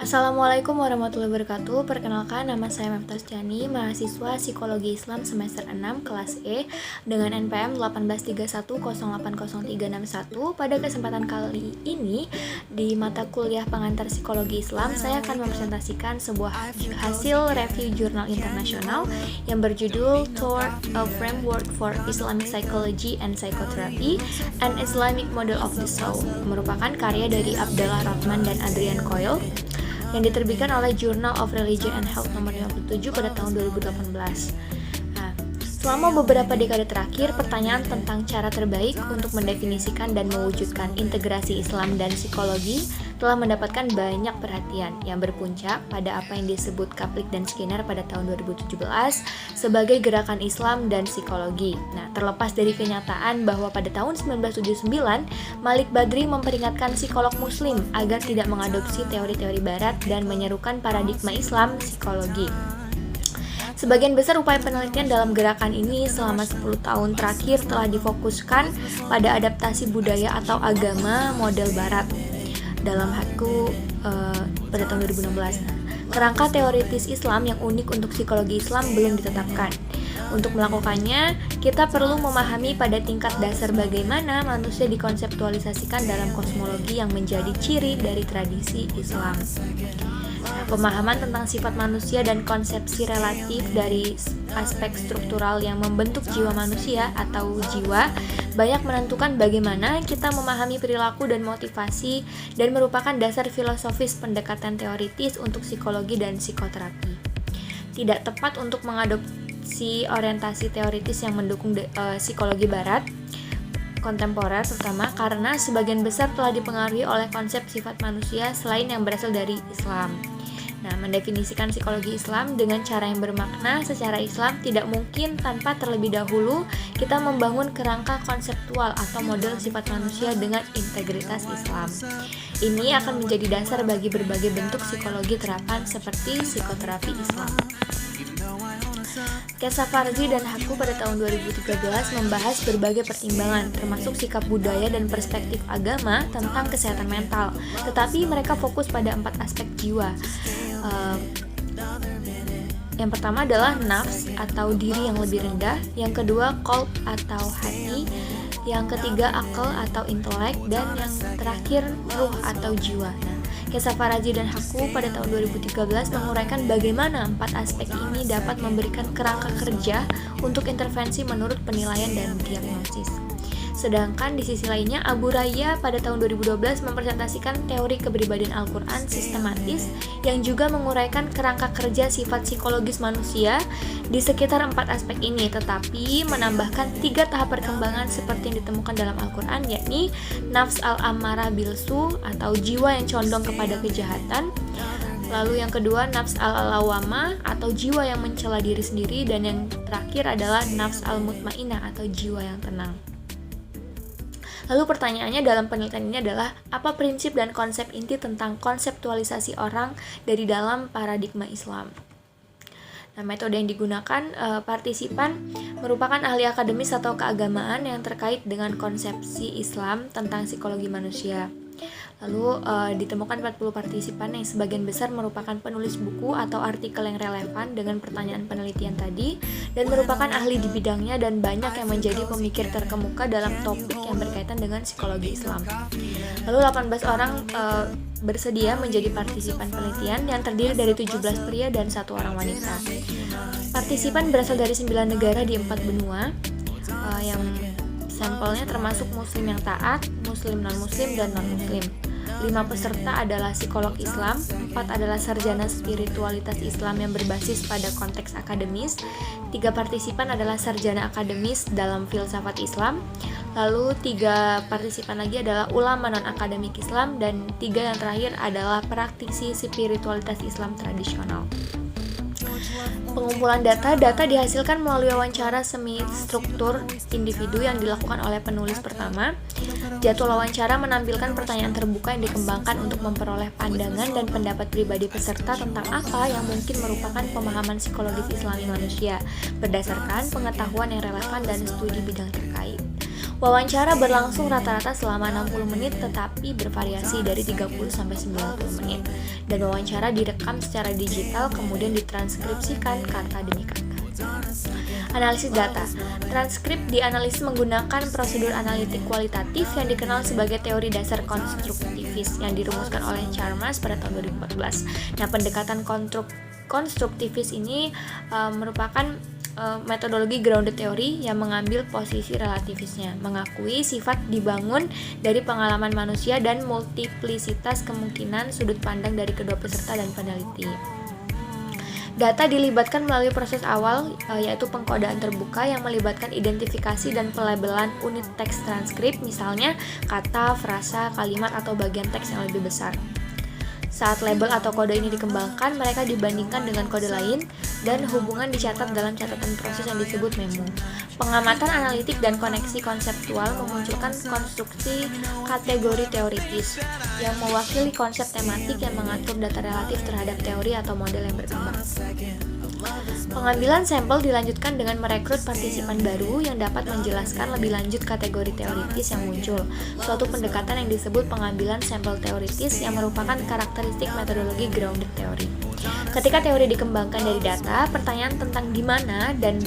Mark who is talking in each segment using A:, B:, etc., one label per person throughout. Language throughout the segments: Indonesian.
A: Assalamualaikum warahmatullahi wabarakatuh. Perkenalkan, nama saya Meftas Tiani, mahasiswa Psikologi Islam semester 6 kelas E dengan NPM 1831080361. Pada kesempatan kali ini di mata kuliah pengantar Psikologi Islam, saya akan mempresentasikan sebuah hasil review jurnal internasional yang berjudul Toward a Framework for Islamic Psychology and Psychotherapy, an Islamic Model of the Soul, merupakan karya dari Abdallah Rahman dan Adrian Coyle yang diterbitkan oleh Journal of Religion and Health nomor 57 pada tahun 2018. Nah, selama beberapa dekade terakhir, pertanyaan tentang cara terbaik untuk mendefinisikan dan mewujudkan integrasi Islam dan psikologi telah mendapatkan banyak perhatian yang berpuncak pada apa yang disebut Kaplik dan Skinner pada tahun 2017 sebagai gerakan Islam dan psikologi. Nah, terlepas dari kenyataan bahwa pada tahun 1979 Malik Badri memperingatkan psikolog muslim agar tidak mengadopsi teori-teori barat dan menyerukan paradigma Islam psikologi. Sebagian besar upaya penelitian dalam gerakan ini selama 10 tahun terakhir telah difokuskan pada adaptasi budaya atau agama model barat dalam hatiku pada tahun 2016. Kerangka teoritis Islam yang unik untuk psikologi Islam belum ditetapkan. Untuk melakukannya, kita perlu memahami pada tingkat dasar bagaimana manusia dikonseptualisasikan dalam kosmologi yang menjadi ciri dari tradisi Islam. Pemahaman tentang sifat manusia dan konsepsi relatif dari aspek struktural yang membentuk jiwa manusia atau jiwa banyak menentukan bagaimana kita memahami perilaku dan motivasi dan merupakan dasar filosofis pendekatan teoritis untuk psikologi dan psikoterapi. Tidak tepat untuk mengadopsi orientasi teoritis yang mendukung psikologi barat kontemporer, terutama karena sebagian besar telah dipengaruhi oleh konsep sifat manusia selain yang berasal dari Islam. Nah, mendefinisikan psikologi Islam dengan cara yang bermakna secara Islam tidak mungkin tanpa terlebih dahulu kita membangun kerangka konseptual atau model sifat manusia dengan integritas Islam. Ini akan menjadi dasar bagi berbagai bentuk psikologi terapan seperti psikoterapi Islam. Kesa Farzi dan Haku pada tahun 2013 membahas berbagai pertimbangan, termasuk sikap budaya dan perspektif agama tentang kesehatan mental. Tetapi mereka fokus pada 4 aspek jiwa. Yang pertama adalah nafs atau diri yang lebih rendah, yang kedua qalb atau hati, yang ketiga akal atau intelek, dan yang terakhir ruh atau jiwa. Kesa Farzi dan Haku pada tahun 2013 menguraikan bagaimana 4 aspek ini dapat memberikan kerangka kerja untuk intervensi menurut penilaian dan diagnosis. Sedangkan di sisi lainnya, Abu Raya pada tahun 2012 mempresentasikan teori kepribadian Al-Quran sistematis yang juga menguraikan kerangka kerja sifat psikologis manusia di sekitar 4 aspek ini, tetapi menambahkan 3 tahap perkembangan seperti yang ditemukan dalam Al-Quran, yakni nafs al-ammarah bilsu atau jiwa yang condong kepada kejahatan, lalu yang kedua nafs al-lawamah atau jiwa yang mencela diri sendiri, dan yang terakhir adalah nafs al-mutmainnah atau jiwa yang tenang. Lalu pertanyaannya dalam penelitian ini adalah apa prinsip dan konsep inti tentang konseptualisasi orang dari dalam paradigma Islam. Nah, metode yang digunakan partisipan merupakan ahli akademis atau keagamaan yang terkait dengan konsepsi Islam tentang psikologi manusia. Lalu ditemukan 40 partisipan yang sebagian besar merupakan penulis buku atau artikel yang relevan dengan pertanyaan penelitian tadi dan merupakan ahli di bidangnya, dan banyak yang menjadi pemikir terkemuka dalam topik yang berkaitan dengan psikologi Islam. Lalu 18 orang bersedia menjadi partisipan penelitian yang terdiri dari 17 pria dan 1 orang wanita. Partisipan berasal dari 9 negara di 4 benua yang sampelnya termasuk muslim yang taat, muslim non-muslim, dan non-muslim. 5 peserta adalah psikolog Islam, 4 adalah sarjana spiritualitas Islam yang berbasis pada konteks akademis, 3 partisipan adalah sarjana akademis dalam filsafat Islam, lalu 3 partisipan lagi adalah ulama non-akademik Islam, dan 3 yang terakhir adalah praktisi spiritualitas Islam tradisional. Pengumpulan data dihasilkan melalui wawancara semi struktur individu yang dilakukan oleh penulis pertama. Jadwal wawancara menampilkan pertanyaan terbuka yang dikembangkan untuk memperoleh pandangan dan pendapat pribadi peserta tentang apa yang mungkin merupakan pemahaman psikologis Islami manusia berdasarkan pengetahuan yang relevan dan studi bidang terkait. Wawancara berlangsung rata-rata selama 60 menit tetapi bervariasi dari 30 sampai 90 menit. Dan wawancara direkam secara digital kemudian ditranskripsikan kata demi kata. Analisis data. Transkrip dianalisis menggunakan prosedur analitik kualitatif yang dikenal sebagai teori dasar konstruktivis yang dirumuskan oleh Chalmers pada tahun 2014. Nah, pendekatan konstruktivis ini merupakan metodologi grounded theory yang mengambil posisi relativisnya, mengakui sifat dibangun dari pengalaman manusia dan multiplisitas kemungkinan sudut pandang dari kedua peserta dan peneliti. Data dilibatkan melalui proses awal, yaitu pengkodaan terbuka yang melibatkan identifikasi dan pelabelan unit teks transkrip, misalnya kata, frasa, kalimat, atau bagian teks yang lebih besar. Saat label atau kode ini dikembangkan, mereka dibandingkan dengan kode lain dan hubungan dicatat dalam catatan proses yang disebut memo. Pengamatan analitik dan koneksi konseptual memunculkan konstruksi kategori teoritis yang mewakili konsep tematik yang mengatur data relatif terhadap teori atau model yang berkembang. Pengambilan sampel dilanjutkan dengan merekrut partisipan baru yang dapat menjelaskan lebih lanjut kategori teoritis yang muncul, suatu pendekatan yang disebut pengambilan sampel teoritis yang merupakan karakteristik metodologi grounded theory. Ketika teori dikembangkan dari data, pertanyaan tentang di mana dan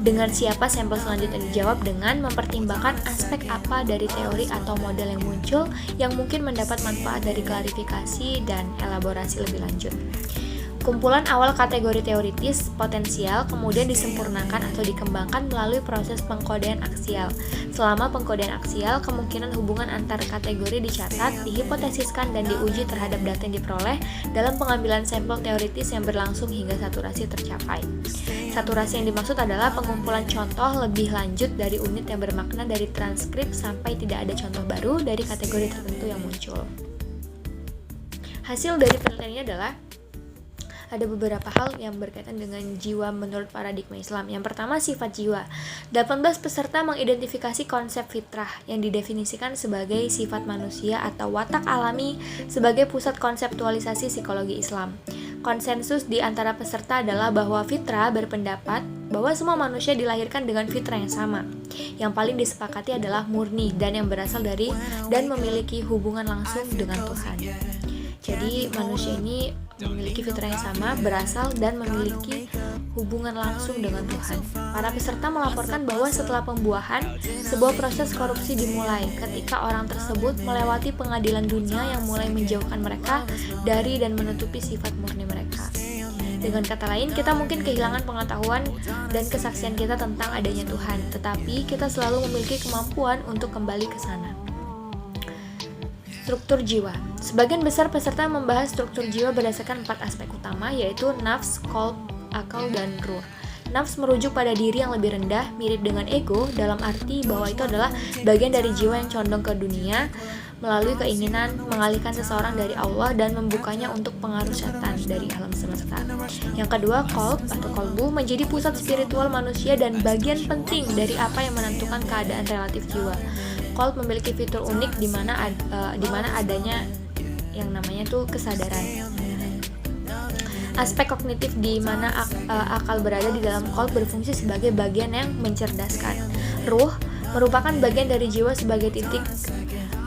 A: dengan siapa sampel selanjutnya dijawab dengan mempertimbangkan aspek apa dari teori atau model yang muncul yang mungkin mendapat manfaat dari klarifikasi dan elaborasi lebih lanjut. Kumpulan awal kategori teoritis potensial kemudian disempurnakan atau dikembangkan melalui proses pengkodean aksial. Selama pengkodean aksial, kemungkinan hubungan antar kategori dicatat, dihipotesiskan, dan diuji terhadap data yang diperoleh dalam pengambilan sampel teoritis yang berlangsung hingga saturasi tercapai. Saturasi yang dimaksud adalah pengumpulan contoh lebih lanjut dari unit yang bermakna dari transkrip sampai tidak ada contoh baru dari kategori tertentu yang muncul. Hasil dari penelitian ini adalah ada beberapa hal yang berkaitan dengan jiwa menurut paradigma Islam. Yang pertama, sifat jiwa. 18 peserta mengidentifikasi konsep fitrah yang didefinisikan sebagai sifat manusia atau watak alami sebagai pusat konseptualisasi psikologi Islam. Konsensus di antara peserta adalah bahwa fitrah berpendapat bahwa semua manusia dilahirkan dengan fitrah yang sama. Yang paling disepakati adalah murni dan yang berasal dari dan memiliki hubungan langsung dengan Tuhan. Jadi manusia ini memiliki fitrah yang sama, berasal dan memiliki hubungan langsung dengan Tuhan. Para peserta melaporkan bahwa setelah pembuahan, sebuah proses korupsi dimulai ketika orang tersebut melewati pengadilan dunia yang mulai menjauhkan mereka dari dan menutupi sifat murni mereka. Dengan kata lain, kita mungkin kehilangan pengetahuan dan kesaksian kita tentang adanya Tuhan, tetapi kita selalu memiliki kemampuan untuk kembali ke sana. Struktur jiwa. Sebagian besar peserta membahas struktur jiwa berdasarkan 4 aspek utama, yaitu nafs, qalb, akal, dan ruh. Nafs merujuk pada diri yang lebih rendah, mirip dengan ego, dalam arti bahwa itu adalah bagian dari jiwa yang condong ke dunia melalui keinginan mengalihkan seseorang dari Allah dan membukanya untuk pengaruh setan dari alam semesta. Yang kedua, qalb atau qalbu menjadi pusat spiritual manusia dan bagian penting dari apa yang menentukan keadaan relatif jiwa. Qalb memiliki fitur unik di mana adanya yang namanya tuh kesadaran. Aspek kognitif di mana akal berada di dalam qalb berfungsi sebagai bagian yang mencerdaskan. Ruh merupakan bagian dari jiwa sebagai titik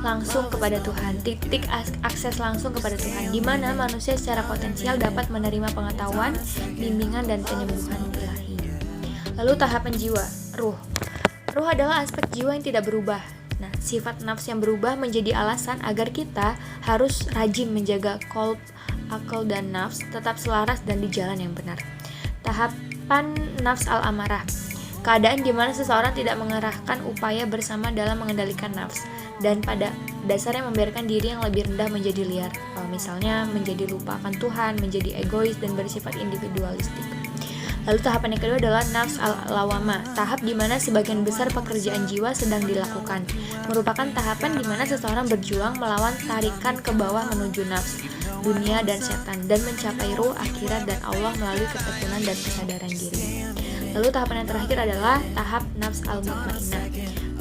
A: langsung kepada Tuhan, titik akses langsung kepada Tuhan, di mana manusia secara potensial dapat menerima pengetahuan, bimbingan, dan penyembuhan ilahi. Lalu tahapan jiwa, ruh. Ruh adalah aspek jiwa yang tidak berubah. Nah, sifat nafs yang berubah menjadi alasan agar kita harus rajin menjaga qalb, akal, dan nafs tetap selaras dan di jalan yang benar. Tahapan nafs al-amarah. Keadaan di mana seseorang tidak mengerahkan upaya bersama dalam mengendalikan nafs dan pada dasarnya membiarkan diri yang lebih rendah menjadi liar. Misalnya menjadi lupa akan Tuhan, menjadi egois dan bersifat individualistik. Lalu tahapan yang kedua adalah nafs al-lawama, tahap di mana sebagian besar pekerjaan jiwa sedang dilakukan. Merupakan tahapan di mana seseorang berjuang melawan tarikan ke bawah menuju nafs, dunia, dan setan, dan mencapai ruh, akhirat, dan Allah melalui ketekunan dan kesadaran diri. Lalu tahapan yang terakhir adalah tahap nafs al-mutmainnah,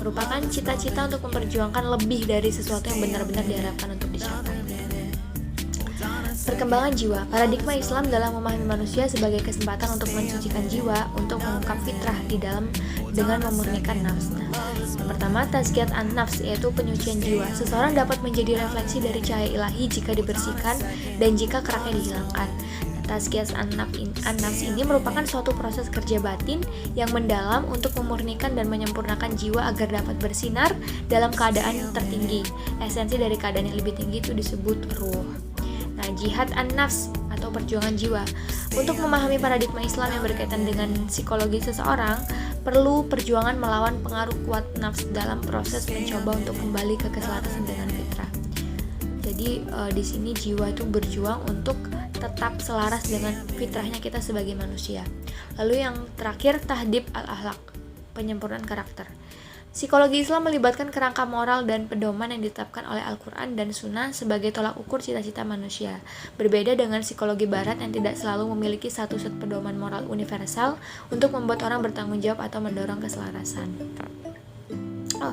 A: merupakan cita-cita untuk memperjuangkan lebih dari sesuatu yang benar-benar diharapkan untuk dicapai. Perkembangan jiwa. Paradigma Islam dalam memahami manusia sebagai kesempatan untuk mensucikan jiwa, untuk mengungkap fitrah di dalam dengan memurnikan nafs. Yang pertama, tazkiyat an-nafs, yaitu penyucian jiwa. Seseorang dapat menjadi refleksi dari cahaya ilahi jika dibersihkan dan jika keraknya dihilangkan. Tazkiyat an-nafs ini merupakan suatu proses kerja batin yang mendalam untuk memurnikan dan menyempurnakan jiwa agar dapat bersinar dalam keadaan yang tertinggi. Esensi dari keadaan yang lebih tinggi itu disebut ruh. Nah, jihad an-nafs atau perjuangan jiwa. Untuk memahami paradigma Islam yang berkaitan dengan psikologi seseorang, perlu perjuangan melawan pengaruh kuat nafs dalam proses mencoba untuk kembali ke keselarasan dengan fitrah. Jadi di sini jiwa itu berjuang untuk tetap selaras dengan fitrahnya kita sebagai manusia. Lalu yang terakhir, tahdib al-akhlak, penyempurnaan karakter. Psikologi Islam melibatkan kerangka moral dan pedoman yang ditetapkan oleh Al-Quran dan Sunnah sebagai tolak ukur cita-cita manusia. Berbeda dengan psikologi Barat yang tidak selalu memiliki satu set pedoman moral universal untuk membuat orang bertanggung jawab atau mendorong keselarasan.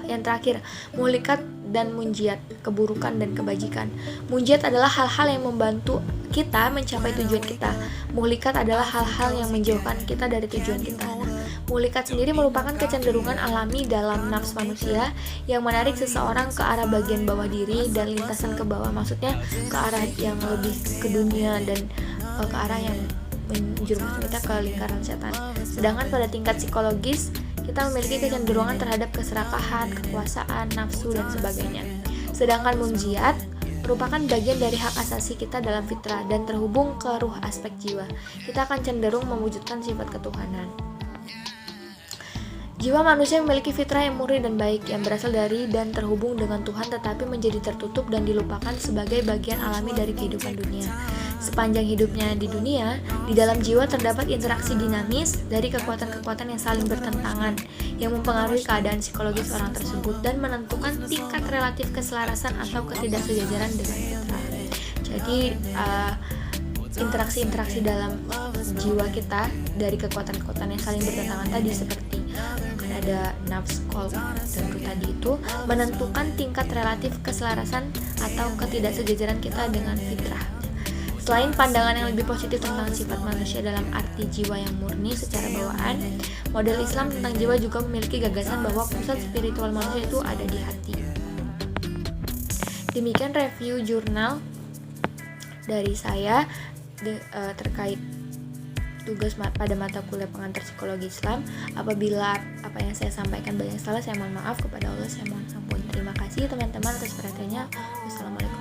A: Yang terakhir, muhlikat dan munjiat, keburukan dan kebajikan. Munjiat adalah hal-hal yang membantu kita mencapai tujuan kita. Muhlikat adalah hal-hal yang menjauhkan kita dari tujuan kita. Muhlikat sendiri merupakan kecenderungan alami dalam nafs manusia yang menarik seseorang ke arah bagian bawah diri dan lintasan ke bawah, maksudnya ke arah yang lebih ke dunia dan ke arah yang menjerumuskan kita ke lingkaran setan. Sedangkan pada tingkat psikologis, kita memiliki kecenderungan terhadap keserakahan, kekuasaan, nafsu, dan sebagainya. Sedangkan munjiat merupakan bagian dari hak asasi kita dalam fitrah dan terhubung ke ruh aspek jiwa. Kita akan cenderung mewujudkan sifat ketuhanan. Jiwa manusia memiliki fitrah yang murni dan baik, yang berasal dari dan terhubung dengan Tuhan tetapi menjadi tertutup dan dilupakan sebagai bagian alami dari kehidupan dunia. Sepanjang hidupnya di dunia, di dalam jiwa terdapat interaksi dinamis dari kekuatan-kekuatan yang saling bertentangan, yang mempengaruhi keadaan psikologis orang tersebut dan menentukan tingkat relatif keselarasan atau ketidaksejajaran dengan fitrah. Jadi, interaksi-interaksi dalam jiwa kita dari kekuatan-kekuatan yang saling bertentangan tadi seperti ada nafs, qalb, dan ruh tadi itu menentukan tingkat relatif keselarasan atau ketidaksejajaran kita dengan fitrah. Selain pandangan yang lebih positif tentang sifat manusia dalam arti jiwa yang murni secara bawaan, model Islam tentang jiwa juga memiliki gagasan bahwa pusat spiritual manusia itu ada di hati. Demikian review jurnal dari saya terkait tugas pada mata kuliah pengantar psikologi Islam. Apabila apa yang saya sampaikan banyak salah, saya mohon maaf. Kepada Allah saya mohon ampun. Terima kasih teman-teman atas perhatiannya. Wassalamualaikum.